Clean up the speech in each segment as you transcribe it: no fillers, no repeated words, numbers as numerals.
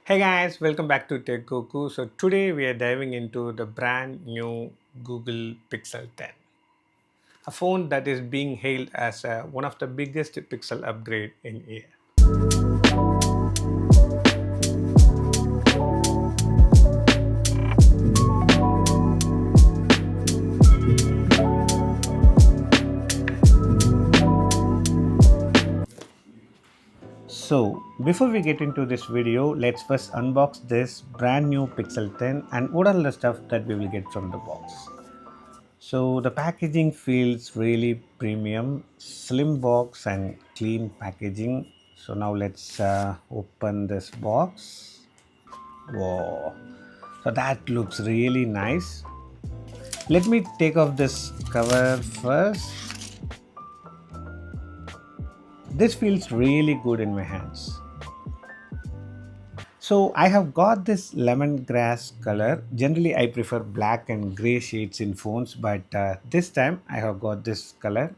Hey guys, welcome back to Techgoku. So today we are diving into the brand new Google Pixel 10, a phone that is being hailed as one of the biggest Pixel upgrade in year. So before we get into this video, let's first unbox this brand new Pixel 10 and what are the stuff that we will get from the box. So the packaging feels really premium, slim box and clean packaging. So now let's open this box. Wow, so that looks really nice. Let me take off this cover first. This feels really good in my hands. So I have got this lemongrass color. Generally I prefer black and gray shades in phones, but this time I have got this color.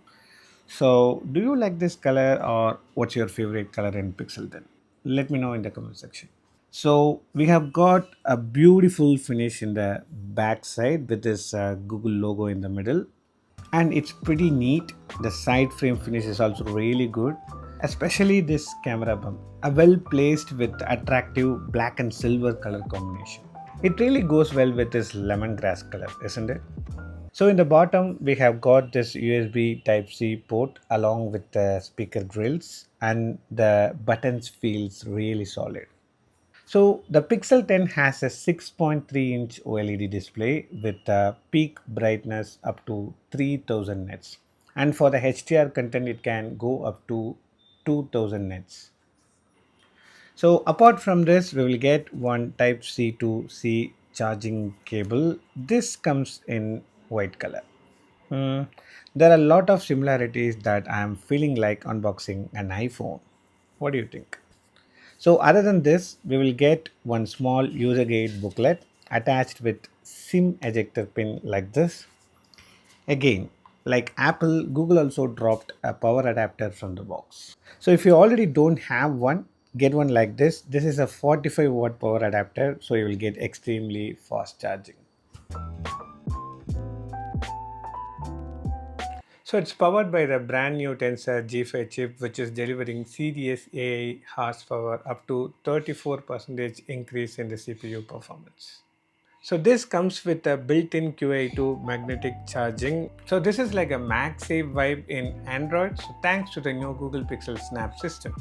So do you like this color or what's your favorite color in Pixel then? Let me know in the comment section. So we have got a beautiful finish in the back side with this Google logo in the middle, and it's pretty neat. The side frame finish is also really good, especially this camera bump, a well placed with attractive black and silver color combination. It really goes well with this lemongrass color, isn't it? So in the bottom we have got this USB type C port along with the speaker grills, and the buttons feels really solid. So the Pixel 10 has a 6.3-inch OLED display with a peak brightness up to 3000 nits. And for the HDR content, it can go up to 2000 nits. So apart from this, we will get one Type C to C charging cable. This comes in white color. Hmm, there are a lot of similarities that I am feeling like unboxing an iPhone. What do you think? So other than this, we will get one small user guide booklet attached with SIM ejector pin like this. Again, like Apple, Google also dropped a power adapter from the box. So if you already don't have one, get one like this. This is a 45-watt power adapter, so you will get extremely fast charging. So it's powered by the brand new Tensor G5 chip, which is delivering serious AI horsepower up to 34% increase in the CPU performance. So this comes with a built-in QA2 magnetic charging. So this is like a MagSafe vibe in Android. So thanks to the new Google Pixel Snap system.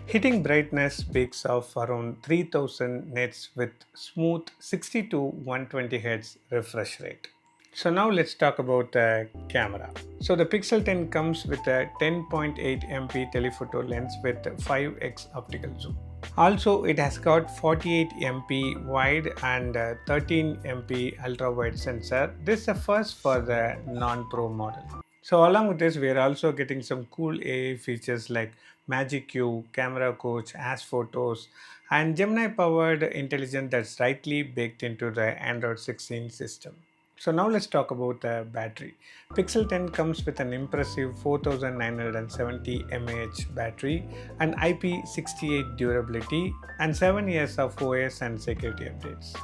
Hitting brightness peaks of around 3000 nits with smooth 60 to 120 Hz refresh rate. So now let's talk about the camera. So the Pixel 10 comes with a 10.8 MP telephoto lens with 5x optical zoom. Also, it has got 48 MP wide and 13 MP ultra wide sensor. This is the first for the non-pro model. So along with this, we are also getting some cool AI features like Magic Q, Camera Coach, As Photos, and Gemini powered intelligence that's rightly baked into the Android 16 system. So now let's talk about the battery. Pixel 10 comes with an impressive 4970 mAh battery, an IP68 durability, and 7 years of OS and security updates.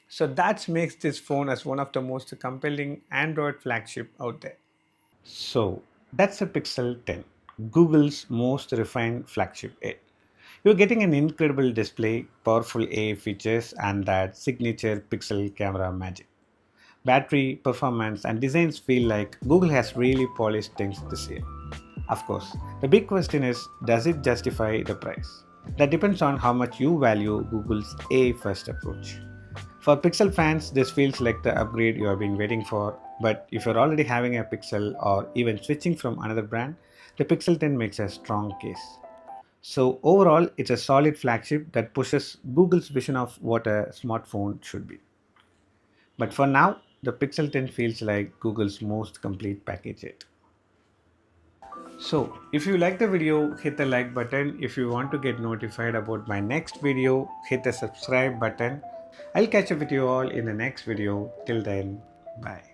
So that makes this phone as one of the most compelling Android flagship out there. So that's the Pixel 10, Google's most refined flagship yet. You're getting an incredible display, powerful AI features, and that signature pixel camera magic. Battery, performance, and designs feel like Google has really polished things this year. Of course, the big question is, does it justify the price? That depends on how much you value Google's AI first approach. For Pixel fans, this feels like the upgrade you have been waiting for, but if you're already having a Pixel or even switching from another brand, the Pixel 10 makes a strong case. So, overall, it's a solid flagship that pushes Google's vision of what a smartphone should be. But for now, the Pixel 10 feels like Google's most complete package yet. So, if you like the video, hit the like button. If you want to get notified about my next video, hit the subscribe button. I'll catch up with you all in the next video. Till then, bye.